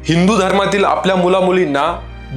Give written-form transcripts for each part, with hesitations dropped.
हिंदू धर्मातील आपल्या मुलामुलींना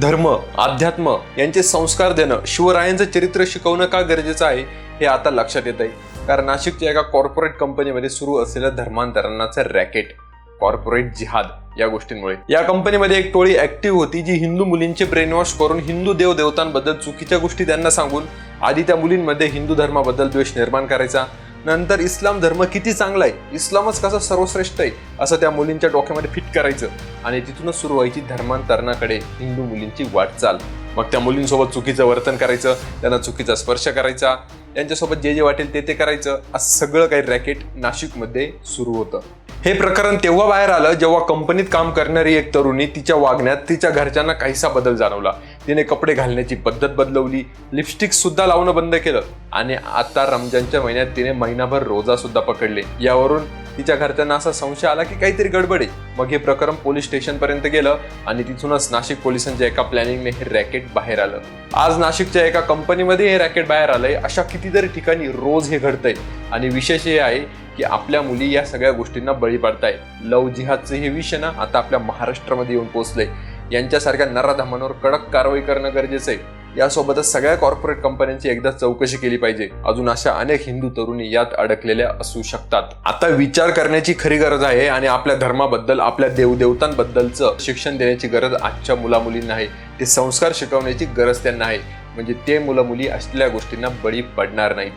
धर्म, अध्यात्म यांचे संस्कार देणं, शिवरायांचं चरित्र शिकवणं का गरजेचं आहे हे आता लक्षात येत आहे. कारण नाशिकच्या एका कॉर्पोरेट कंपनीमध्ये सुरू असलेलं धर्मांतरणाचं रॅकेट, कॉर्पोरेट जिहाद या गोष्टींमुळे. या कंपनीमध्ये एक टोळी ऍक्टिव्ह होती जी हिंदू मुलींचे ब्रेनवॉश करून हिंदू देवदेवतांबद्दल चुकीच्या गोष्टी त्यांना सांगून आधी त्या मुलींमध्ये हिंदू धर्माबद्दल द्वेष निर्माण करायचा. नंतर इस्लाम धर्म किती चांगला आहे, इस्लामच कसा सर्वश्रेष्ठ आहे असं त्या मुलींच्या डोक्यामध्ये फिट करायचं आणि तिथूनच सुरू व्हायची धर्मांतरणाकडे हिंदू मुलींची वाटचाल. मग त्या मुलींसोबत चुकीचं वर्तन करायचं, त्यांना चुकीचा स्पर्श करायचा, त्यांच्यासोबत जे जे वाटेल ते करायचं, असं सगळं काही रॅकेट नाशिकमध्ये सुरू होतं. हे प्रकरण तेव्हा बाहेर आलं जेव्हा कंपनीत काम करणारी एक तरुणी तिच्या वागण्यात तिच्या घरच्यांना काहीसा बदल जाणवला. तिने कपडे घालण्याची पद्धत बदलवली, लिपस्टिक सुद्धा लावणं बंद केलं आणि आता रमजानच्या महिन्यात तिने महिनाभर रोजा सुद्धा पकडले. यावरून तिच्या घरच्यांना असा संशय आला की काहीतरी गडबड आहे. मग हे प्रकरण पोलीस स्टेशन पर्यंत गेलं आणि तिथूनच नाशिक पोलिसांच्या एका प्लॅनिंगने हे रॅकेट बाहेर आलं. आज नाशिकच्या एका कंपनीमध्ये हे रॅकेट बाहेर आलंय. अशा कितीतरी ठिकाणी रोज हे घडतंय आणि विशेष हे आहे की आपल्या मुली या सगळ्या गोष्टींना बळी पडतायत. लव जिहादचे हे विषय ना आता आपल्या महाराष्ट्रामध्ये येऊन पोहोचले. यांच्यासारख्या नराधमांवर कडक कारवाई करणं गरजेचं आहे. यासोबतच सगळ्या कॉर्पोरेट कंपन्यांची एकदा चौकशी केली पाहिजे. अजून अशा अनेक हिंदू तरुणी यात अडकलेल्या असू शकतात. आता विचार करण्याची खरी गरज आहे आणि आपल्या धर्माबद्दल, आपल्या देवदेवतांबद्दलचं शिक्षण देण्याची गरज आजच्या मुलामुलींना आहे. ते संस्कार शिकवण्याची गरज त्यांना आहे, म्हणजे ते मुलं मुली असलेल्या गोष्टींना बळी पडणार नाहीत.